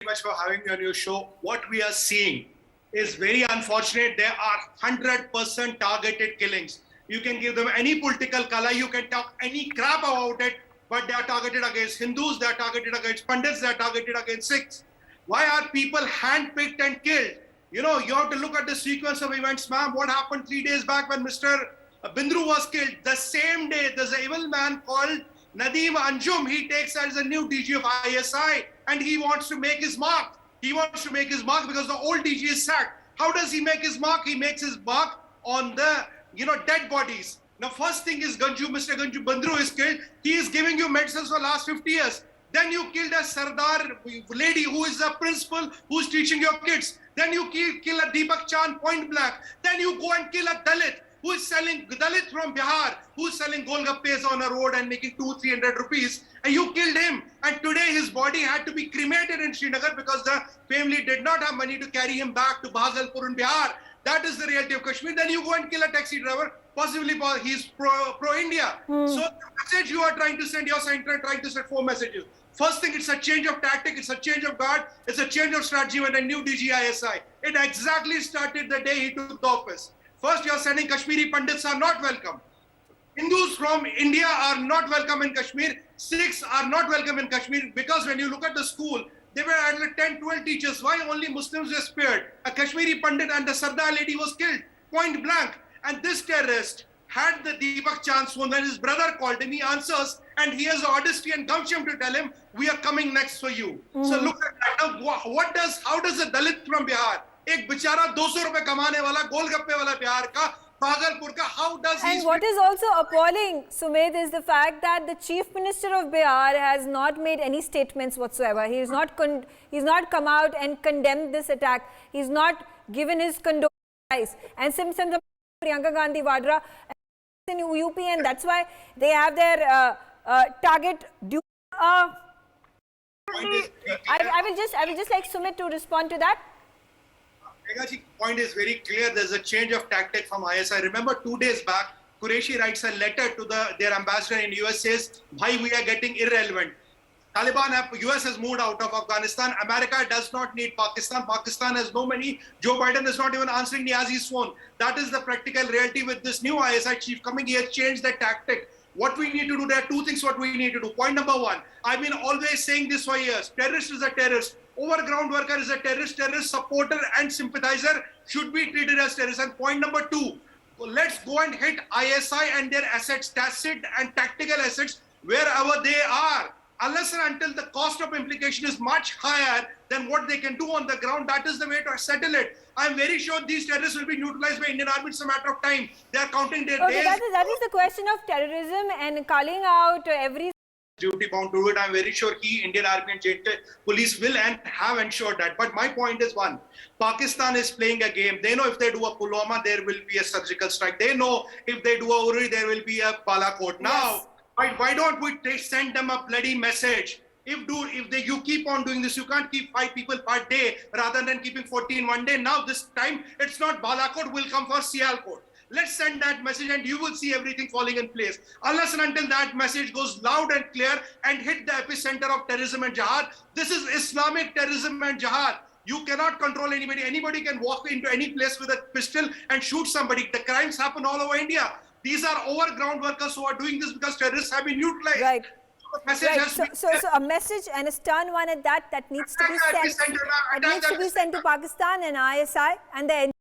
much for having me on your show. What we are seeing is very unfortunate. There are 100% targeted killings. You can give them any political color, you can talk any crap about it, but they are targeted against Hindus, they are targeted against Pandits, they are targeted against Sikhs. Why are people handpicked and killed? You know, you have to look at the sequence of events, ma'am. What happened 3 days back when Mr. Bindru was killed? The same day, there's an evil man called Nadeem Anjum. He takes as a new DG of ISI and he wants to make his mark. He wants to make his mark because the old DG is sacked. How does he make his mark? He makes his mark on the, dead bodies. Now, first thing is Mr. Ganju Bandru is killed. He is giving you medicines for the last 50 years. Then you killed a Sardar lady who is a principal who's teaching your kids. Then you kill a Deepak Chand point blank. Then you go and kill a Dalit who is selling Dalit from Bihar, who is selling golgappes on a road and making 200-300 rupees. And you killed him. And today his body had to be cremated in Srinagar because the family did not have money to carry him back to Bhagalpur in Bihar. That is the reality of Kashmir. Then you go and kill a taxi driver, possibly he's pro-India. So the message you are trying to send, you're trying to send 4 messages. First thing, it's a change of tactic, it's a change of guard, it's a change of strategy with a new DGISI. It exactly started the day he took the office. First, you're sending Kashmiri Pandits are not welcome. Hindus from India are not welcome in Kashmir. Sikhs are not welcome in Kashmir because when you look at the school, there were at least 10, 12 teachers. Why only Muslims were spared? A Kashmiri Pandit and the Sardar lady was killed, point blank. And this terrorist had the Deepak Chand phone. When his brother called him, he answers, and he has the honesty and gumption to tell him, we are coming next for you. So look at that. Now, how does a Dalit from Bihar, एक बेचारा 200 रुपए कमाने वाला गोलगप्पे वाला बिहार का भागलपुर का, how does he? And what is also appalling, Sumit, is the fact that the Chief Minister of Bihar has not made any statements whatsoever. He's not come out and condemned this attack. He's not given his condolences. And Priyanka Gandhi Vadra in UP, and that's why they have their target due. I will just like Sumit to respond to that. Meghaji, point is very clear. There's a change of tactic from ISI. Remember 2 days back, Qureshi writes a letter to their ambassador in US, says, "Bhai, we are getting irrelevant. US has moved out of Afghanistan. America does not need Pakistan. Pakistan has no money. Joe Biden is not even answering Niazi's phone." That is the practical reality with this new ISI chief coming. He has changed the tactic. What we need to do, there are 2 things what we need to do. Point number 1, I've been always saying this for years. Terrorist is a terrorist. Overground worker is a terrorist. Terrorist supporter and sympathizer should be treated as terrorists. And point number 2, let's go and hit ISI and their assets, tacit and tactical assets, wherever they are. Unless and until the cost of implication is much higher than what they can do on the ground, that is the way to settle it. I'm very sure these terrorists will be neutralized by Indian Army. It's a matter of time. They are counting their days. That is the question of terrorism and calling out every duty bound to it. I'm very sure Indian Army and J&K police will and have ensured that. But my point is one, Pakistan is playing a game. They know if they do a Pulwama, there will be a surgical strike. They know if they do a Uri, there will be a Balakot. Now, why don't we send them a bloody message? You keep on doing this, you can't keep 5 people per day rather than keeping 14 one day. Now this time, it's not Balakot will come for Sialkot. Let's send that message and you will see everything falling in place. Unless and until that message goes loud and clear and hit the epicenter of terrorism and jihad. This is Islamic terrorism and jihad. You cannot control anybody. Anybody can walk into any place with a pistol and shoot somebody. The crimes happen all over India. These are overground workers who are doing this because terrorists have been neutralized. Right. Right. So a message, and a stern one at that needs to be sent. It needs to be sent to Pakistan and ISI and the